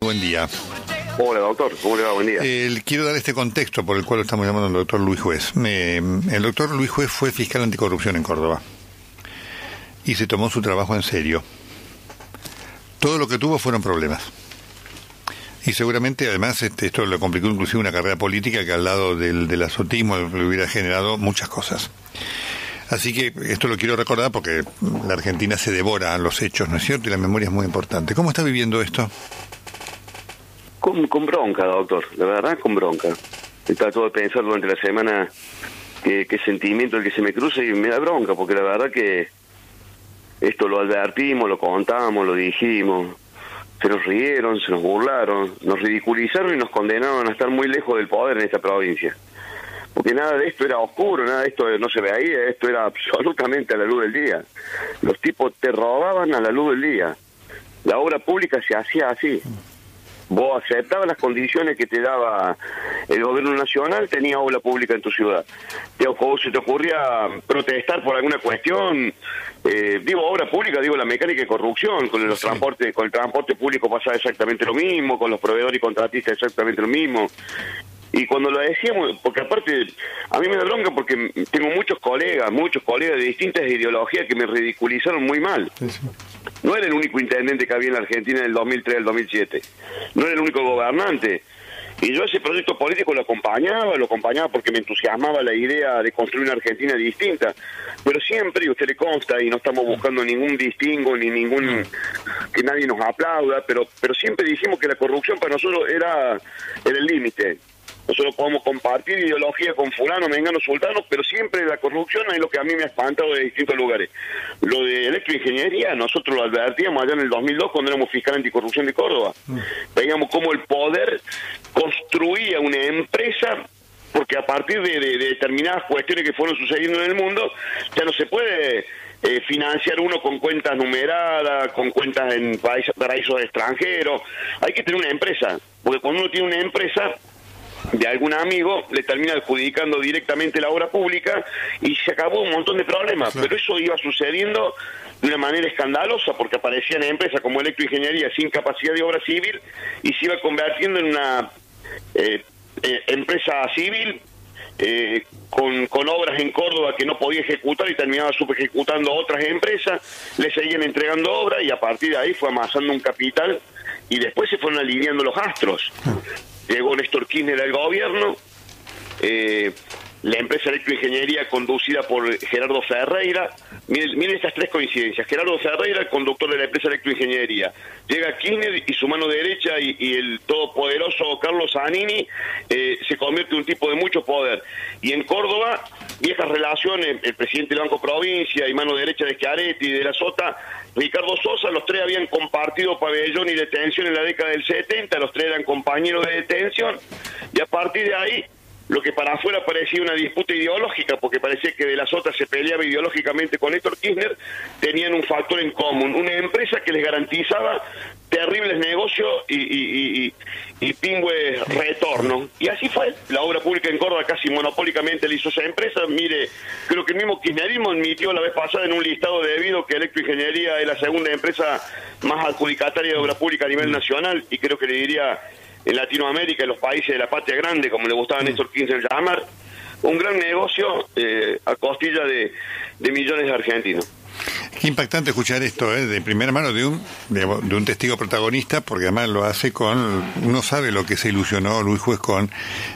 Buen día. Hola, doctor. ¿Cómo le va? Buen día. Quiero dar este contexto por el cual estamos llamando al doctor Luis Juez. El doctor Luis Juez fue fiscal anticorrupción en Córdoba y se tomó su trabajo en serio. Todo lo que tuvo fueron problemas. Y seguramente, además, esto le complicó inclusive una carrera política que al lado del azotismo le hubiera generado muchas cosas. Así que esto lo quiero recordar porque la Argentina se devora a los hechos, ¿no es cierto? Y la memoria es muy importante. ¿Cómo está viviendo esto? Con bronca, doctor. La verdad, con bronca. He tratado de pensar durante la semana qué sentimiento el que se me cruza y me da bronca, porque la verdad que esto lo advertimos, lo contamos, lo dijimos. Se nos rieron, se nos burlaron, nos ridiculizaron y nos condenaron a estar muy lejos del poder en esta provincia. Porque nada de esto era oscuro, nada de esto no se veía, esto era absolutamente a la luz del día. Los tipos te robaban a la luz del día. La obra pública se hacía así. Vos aceptabas las condiciones que te daba el gobierno nacional, tenías obra pública en tu ciudad. Se te ocurría protestar por alguna cuestión, digo obra pública, digo la mecánica de corrupción, con los transportes, con el transporte público pasaba exactamente lo mismo, con los proveedores y contratistas exactamente lo mismo. Y cuando lo decíamos, porque aparte, a mí me da bronca porque tengo muchos colegas de distintas ideologías que me ridiculizaron muy mal. No era el único intendente que había en la Argentina del 2003 al 2007. No era el único gobernante. Y yo ese proyecto político lo acompañaba porque me entusiasmaba la idea de construir una Argentina distinta. Pero siempre, y a usted le consta, y no estamos buscando ningún distingo, ni ningún que nadie nos aplauda, pero siempre dijimos que la corrupción para nosotros era el límite. Nosotros podemos compartir ideología con fulano, mengano, sultano, pero siempre la corrupción es lo que a mí me ha espantado de distintos lugares. Lo de electroingeniería, nosotros lo advertíamos allá en el 2002 cuando éramos fiscal anticorrupción de Córdoba. Veíamos cómo el poder construía una empresa, porque a partir de determinadas cuestiones que fueron sucediendo en el mundo, ya no se puede financiar uno con cuentas numeradas, con cuentas en paraísos extranjeros. Hay que tener una empresa, porque cuando uno tiene una empresa de algún amigo, le termina adjudicando directamente la obra pública y se acabó un montón de problemas. Claro. Pero eso iba sucediendo de una manera escandalosa porque aparecían empresas como electroingeniería sin capacidad de obra civil y se iba convirtiendo en una empresa civil con obras en Córdoba que no podía ejecutar y terminaba subejecutando otras empresas, le seguían entregando obras y a partir de ahí fue amasando un capital y después se fueron alineando los astros. Llegó Néstor Kirchner al gobierno, la empresa electroingeniería conducida por Gerardo Ferreira. Miren estas tres coincidencias. Gerardo Ferreira, el conductor de la empresa electroingeniería. Llega Kirchner y su mano derecha y el todopoderoso Carlos Zanini se convierte en un tipo de mucho poder. Y en Córdoba, viejas relaciones, el presidente del Banco Provincia y mano derecha de Schiaretti y de la Sota, Ricardo Sosa, los tres habían compartido pabellón y detención en la década del 70, los tres eran compañeros de detención, y a partir de ahí, lo que para afuera parecía una disputa ideológica, porque parecía que de la Sota se peleaba ideológicamente con Néstor Kirchner, tenían un factor en común, una empresa que les garantizaba terribles negocios y pingües retornos. Y así fue. La obra pública en Córdoba casi monopólicamente le hizo esa empresa. Mire, creo que el mismo kirchnerismo admitió la vez pasada en un listado debido que Electroingeniería es la segunda empresa más adjudicataria de obra pública a nivel nacional, y creo que le diría en Latinoamérica, en los países de la patria grande, como le gustaba a Néstor Kirchner llamar, un gran negocio a costilla de millones de argentinos. Qué impactante escuchar esto, de primera mano de un testigo protagonista, porque además lo hace uno sabe lo que se ilusionó Luis Juez con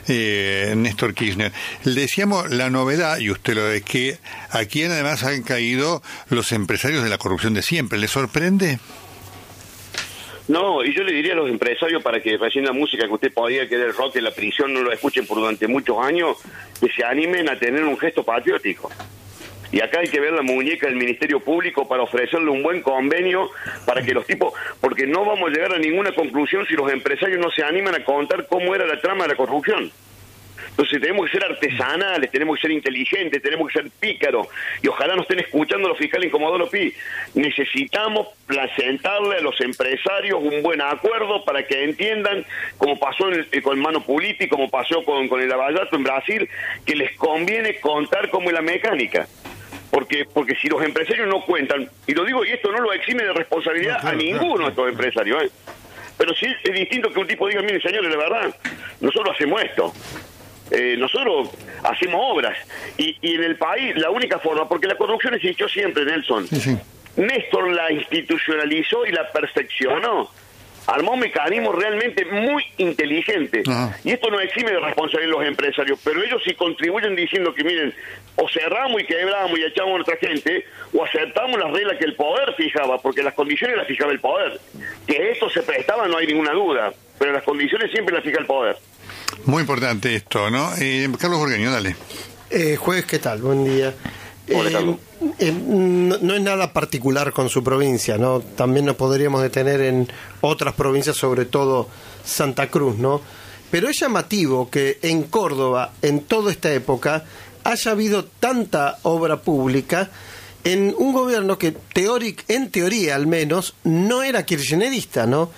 Néstor Kirchner. Le decíamos la novedad, y usted lo ve, que aquí además han caído los empresarios de la corrupción de siempre. ¿Le sorprende? No, y yo le diría a los empresarios, para que recién la música que usted podía querer, el rock en la prisión, no lo escuchen por durante muchos años, que se animen a tener un gesto patriótico. Y acá hay que ver la muñeca del Ministerio Público para ofrecerle un buen convenio para que los tipos, porque no vamos a llegar a ninguna conclusión si los empresarios no se animan a contar cómo era la trama de la corrupción. Entonces tenemos que ser artesanales, tenemos que ser inteligentes, tenemos que ser pícaros, y ojalá nos estén escuchando los fiscales en Comodoro Pi. Necesitamos presentarle a los empresarios un buen acuerdo para que entiendan, como pasó con Mano Puliti, como pasó con el Lavallato en Brasil, que les conviene contar cómo es la mecánica. Porque si los empresarios no cuentan, y lo digo, y esto no lo exime de responsabilidad a ninguno de estos empresarios, Pero sí es distinto que un tipo diga, miren señores, la verdad, nosotros hacemos esto. Nosotros hacemos obras. Y en el país, la única forma, porque la corrupción existió siempre, Nelson. Sí, sí. Néstor la institucionalizó y la perfeccionó. Armó un mecanismo realmente muy inteligente. Ajá. Y esto no exime de responsabilidad de los empresarios, pero ellos sí contribuyen diciendo que, miren, o cerramos y quebramos y echamos a nuestra gente, o aceptamos las reglas que el poder fijaba, porque las condiciones las fijaba el poder. Que esto se prestaba no hay ninguna duda, pero las condiciones siempre las fija el poder. Muy importante esto, ¿no? Carlos Burgueño, dale. Juez, ¿qué tal? Buen día. Hola, Carlos. No es nada particular con su provincia, ¿no? También nos podríamos detener en otras provincias, sobre todo Santa Cruz, ¿no? Pero es llamativo que en Córdoba, en toda esta época, haya habido tanta obra pública en un gobierno que en teoría al menos no era kirchnerista, ¿no?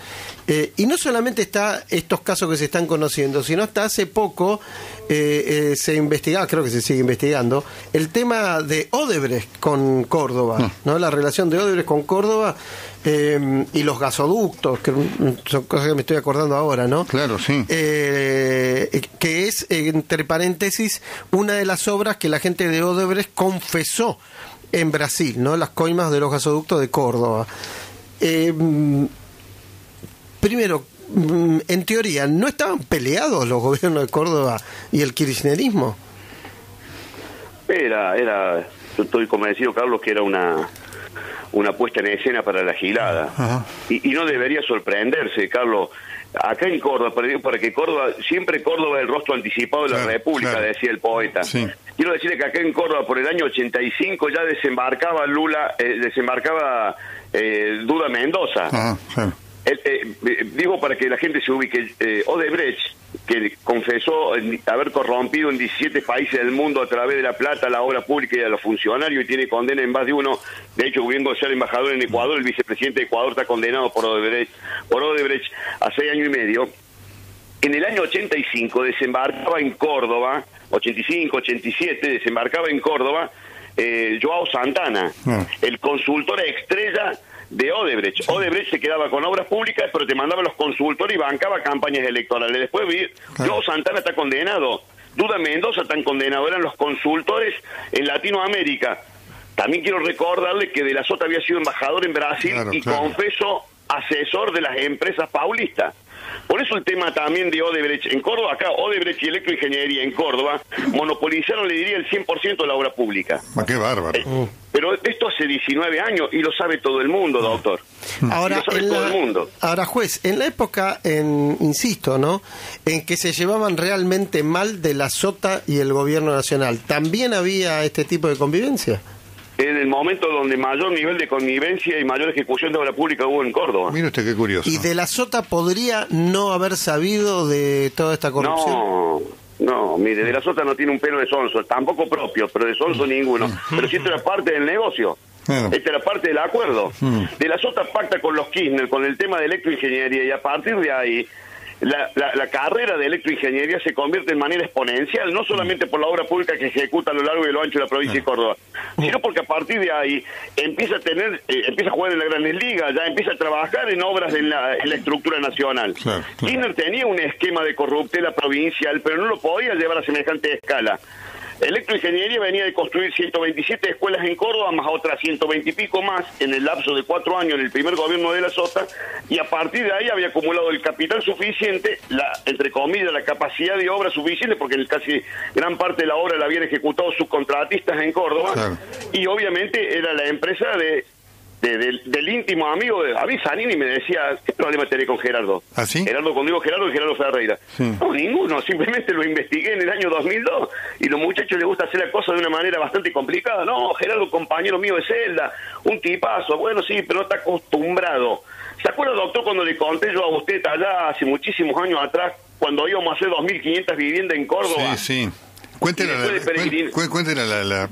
Y no solamente está estos casos que se están conociendo, sino hasta hace poco se investigaba, creo que se sigue investigando, el tema de Odebrecht con Córdoba, ¿no? La relación de Odebrecht con Córdoba y los gasoductos, que son cosas que me estoy acordando ahora, ¿no? Claro, sí. Que es, entre paréntesis, una de las obras que la gente de Odebrecht confesó en Brasil, ¿no? Las coimas de los gasoductos de Córdoba. Primero, en teoría, ¿no estaban peleados los gobiernos de Córdoba y el kirchnerismo? Yo estoy convencido, Carlos, que era una puesta en escena para la gilada. Y no debería sorprenderse, Carlos. Acá en Córdoba, para que siempre Córdoba es el rostro anticipado de la República, claro, decía el poeta. Sí. Quiero decirle que acá en Córdoba, por el año 85, ya desembarcaba Duda Mendoza. Claro. Digo para que la gente se ubique, Odebrecht, que confesó haber corrompido en 17 países del mundo a través de la plata, la obra pública y a los funcionarios, y tiene condena en más de uno. De hecho, volviendo a ser embajador en Ecuador, el vicepresidente de Ecuador está condenado por Odebrecht a 6 años y medio. En el año 85 desembarcaba en Córdoba, 85, 87, desembarcaba en Córdoba Joao Santana, el consultor estrella de Odebrecht. Odebrecht se quedaba con obras públicas, pero te mandaba los consultores y bancaba campañas electorales. Después Joao Santana está condenado, Duda Mendoza están condenados, eran los consultores en Latinoamérica. También quiero recordarle que De la Sota había sido embajador en Brasil, confeso asesor de las empresas paulistas. Por eso el tema también de Odebrecht en Córdoba, acá Odebrecht y Electroingeniería en Córdoba monopolizaron, le diría, el 100% de la obra pública. ¡Qué bárbaro! Pero esto hace 19 años y lo sabe todo el mundo, doctor. Ahora, ahora, juez, en la época, insisto, ¿no?, en que se llevaban realmente mal De la Sota y el gobierno nacional, ¿también había este tipo de convivencia? En el momento donde mayor nivel de connivencia y mayor ejecución de obra pública hubo en Córdoba. Mira usted qué curioso. ¿Y De la Sota podría no haber sabido de toda esta corrupción? No, mire, De la Sota no tiene un pelo de sonso, tampoco propio, pero de sonso ninguno. Pero si esto era parte del negocio, esta era parte del acuerdo. De la Sota pacta con los Kirchner, con el tema de electroingeniería, y a partir de ahí la carrera de electroingeniería se convierte en manera exponencial, no solamente por la obra pública que ejecuta a lo largo y lo ancho de la provincia de Córdoba, sino porque a partir de ahí empieza a jugar en la Grandes Ligas, ya empieza a trabajar en obras en la estructura nacional. Kirchner tenía un esquema de corruptela provincial, pero no lo podía llevar a semejante escala. Electroingeniería venía de construir 127 escuelas en Córdoba, más otras 120 y pico más en el lapso de 4 años en el primer gobierno de la Sota, y a partir de ahí había acumulado el capital suficiente, entre comillas, la capacidad de obra suficiente, porque casi gran parte de la obra la habían ejecutado subcontratistas en Córdoba, y obviamente era la empresa del íntimo amigo de David Zanini. Me decía, ¿qué problema tenés con Gerardo? ¿Ah, sí? Gerardo, cuando digo Gerardo, es Gerardo Ferreira. No, ninguno, simplemente lo investigué en el año 2002 y los muchachos les gusta hacer la cosa de una manera bastante complicada. No, Gerardo, compañero mío de celda, un tipazo. Bueno, sí, pero no está acostumbrado. ¿Se acuerda, doctor, cuando le conté yo a usted allá hace muchísimos años atrás, cuando íbamos a hacer 2.500 viviendas en Córdoba? Sí. Cuéntela,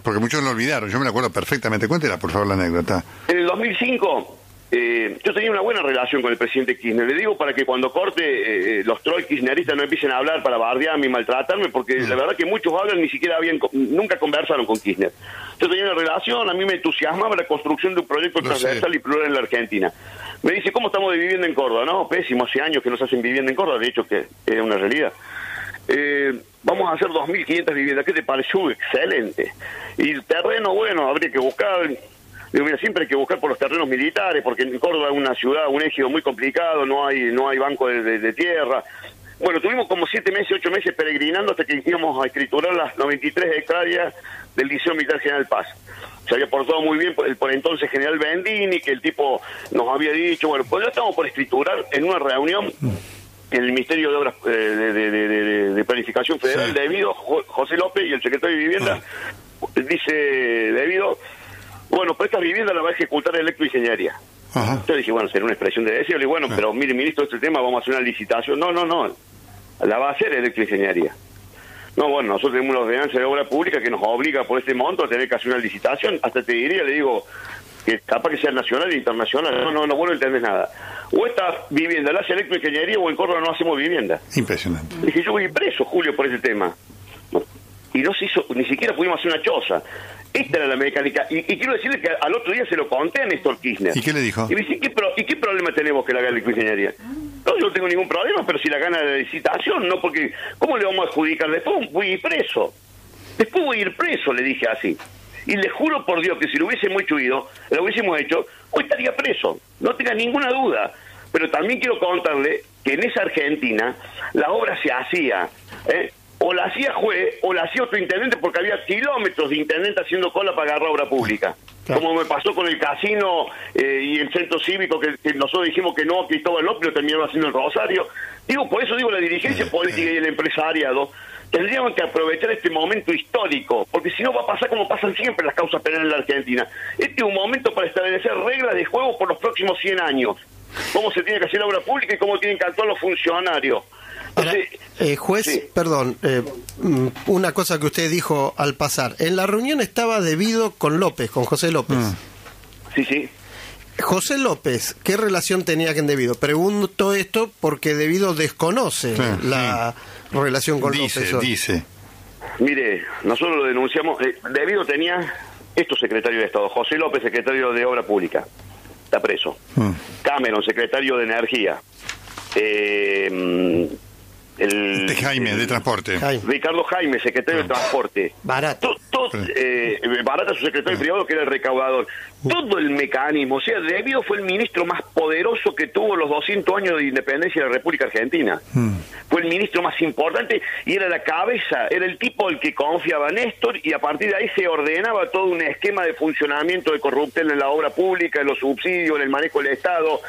porque muchos lo olvidaron, yo me la acuerdo perfectamente. Cuéntela, por favor, la anécdota. En el 2005 yo tenía una buena relación con el presidente Kirchner. Le digo para que cuando corte los trolls kirchneristas no empiecen a hablar para bardearme y maltratarme, porque la verdad que muchos hablan ni siquiera nunca conversaron con Kirchner. Yo tenía una relación, a mí me entusiasmaba la construcción de un proyecto transversal y plural en la Argentina. Me dice, ¿cómo estamos de vivienda en Córdoba? No, pésimo, hace años que no se hacen vivienda en Córdoba, de hecho que es una realidad. Vamos a hacer 2.500 viviendas, ¿qué te pareció? Excelente. Y el terreno, bueno, habría que buscar... Digo, mira, siempre hay que buscar por los terrenos militares, porque en Córdoba es una ciudad, un ejido muy complicado, no hay banco de tierra. Bueno, tuvimos como 7 meses, 8 meses peregrinando hasta que íbamos a escriturar las 93 hectáreas del Liceo Militar General Paz. Se había portado muy bien por entonces General Bendini, que el tipo nos había dicho, bueno, pues ya estamos por escriturar en una reunión en el Ministerio de Obras de Planificación Federal, debido José López y el secretario de Vivienda, dice debido... Bueno, pues esta vivienda la va a ejecutar Electroingeniería. Entonces dije, bueno, será una expresión de deseo. Le digo, bueno, pero mire, ministro, este tema vamos a hacer una licitación. No, la va a hacer Electroingeniería. No, bueno, nosotros tenemos una ordenanza de obra pública que nos obliga por este monto a tener que hacer una licitación. Hasta te diría, le digo, que capaz que sea nacional e internacional. No, vos no entendés nada. O esta vivienda la hace Electroingeniería o en Córdoba no hacemos vivienda. Impresionante. Le dije, yo voy preso, Julio, por ese tema. Y no se hizo, ni siquiera pudimos hacer una choza. Esta era la mecánica. Y quiero decirle que al otro día se lo conté a Néstor Kirchner. ¿Y qué le dijo? Y me dice, ¿qué problema tenemos que la haga la Electroingeniería? No, yo no tengo ningún problema, pero si la gana la licitación, no, porque ¿cómo le vamos a adjudicar? Después voy a ir preso. Después voy a ir preso, le dije así. Y le juro por Dios que si lo hubiésemos hecho, hoy estaría preso. No tenga ninguna duda. Pero también quiero contarle que en esa Argentina la obra se hacía, o la hacía juez o la hacía otro intendente, porque había kilómetros de intendente haciendo cola para agarrar obra pública. Claro. Como me pasó con el casino y el centro cívico, que nosotros dijimos que no, Cristóbal López lo terminó haciendo en Rosario. Por eso digo, la dirigencia política y el empresariado tendríamos que aprovechar este momento histórico, porque si no va a pasar como pasan siempre las causas penales en la Argentina. Este es un momento para establecer reglas de juego por los próximos 100 años. Cómo se tiene que hacer la obra pública y cómo tienen que actuar los funcionarios. Ahora, juez, sí. Perdón, una cosa que usted dijo al pasar. En la reunión estaba Devido con López, con José López. Sí. José López, ¿qué relación tenía con Devido? Pregunto esto porque Devido desconoce la relación con López hoy. Dice. Mire, nosotros lo denunciamos. Devido tenía estos secretarios de Estado. José López, secretario de Obra Pública, está preso. Cameron, secretario de Energía. Jaime, de Transporte. Ricardo Jaime, secretario de Transporte. Barata. Barata, su secretario privado, que era el recaudador. Todo el mecanismo, o sea, Devido fue el ministro más poderoso que tuvo los 200 años de independencia de la República Argentina. Fue el ministro más importante y era la cabeza, era el tipo al que confiaba Néstor, y a partir de ahí se ordenaba todo un esquema de funcionamiento de corruptela en la obra pública, en los subsidios, en el manejo del Estado.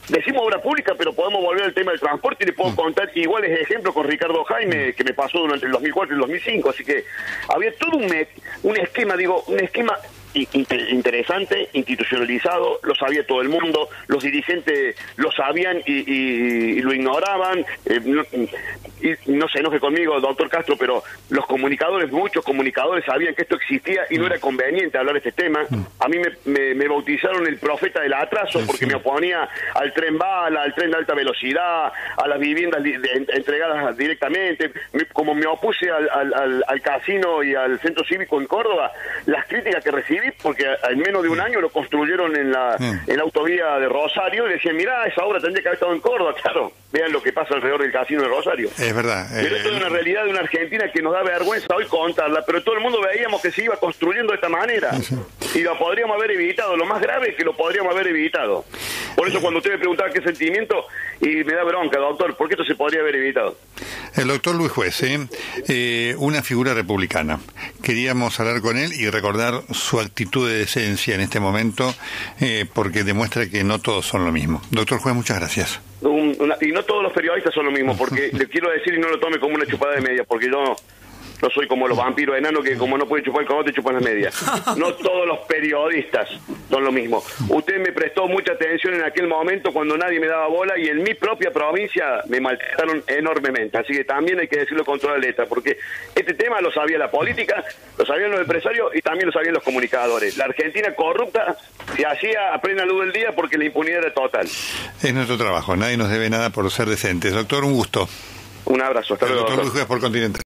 Decimos obra pública, pero podemos volver al tema del transporte y le puedo contar iguales ejemplos con Ricardo Jaime, que me pasó durante el 2004 y el 2005. Así que había todo un esquema, interesante, institucionalizado, lo sabía todo el mundo, los dirigentes lo sabían y lo ignoraban. No se enoje conmigo, doctor Castro, pero muchos comunicadores sabían que esto existía y no era conveniente hablar de este tema. A mí me bautizaron el profeta del atraso porque me oponía al tren bala, al tren de alta velocidad, a las viviendas entregadas directamente. Como me opuse al casino y al centro cívico en Córdoba, las críticas que recibí, porque en menos de un año lo construyeron en la autovía de Rosario, y decían, mirá, esa obra tendría que haber estado en Córdoba. Claro, vean lo que pasa alrededor del casino de Rosario. Es verdad. Pero esto es una realidad de una Argentina que nos da vergüenza hoy contarla, pero todo el mundo veíamos que se iba construyendo de esta manera. Y lo podríamos haber evitado. Lo más grave es que lo podríamos haber evitado. Por eso cuando usted me preguntaba qué sentimiento, y me da bronca, doctor, porque esto se podría haber evitado. El doctor Luis Juez, una figura republicana. Queríamos hablar con él y recordar su actitud de decencia en este momento, porque demuestra que no todos son lo mismo. Doctor Juez, muchas gracias. Y no todos los periodistas son lo mismo, porque le quiero decir, y no lo tome como una chupada de media, porque yo No soy como los vampiros enanos que como no pueden chupar el cogote, chupan las medias. No todos los periodistas son lo mismo. Usted me prestó mucha atención en aquel momento cuando nadie me daba bola y en mi propia provincia me maltrataron enormemente. Así que también hay que decirlo con toda la letra, porque este tema lo sabía la política, lo sabían los empresarios y también lo sabían los comunicadores. La Argentina corrupta se hacía a plena luz del día porque la impunidad era total. Es nuestro trabajo, nadie nos debe nada por ser decentes. Doctor, un gusto. Un abrazo, hasta luego. Doctor Luis Juez por Continental.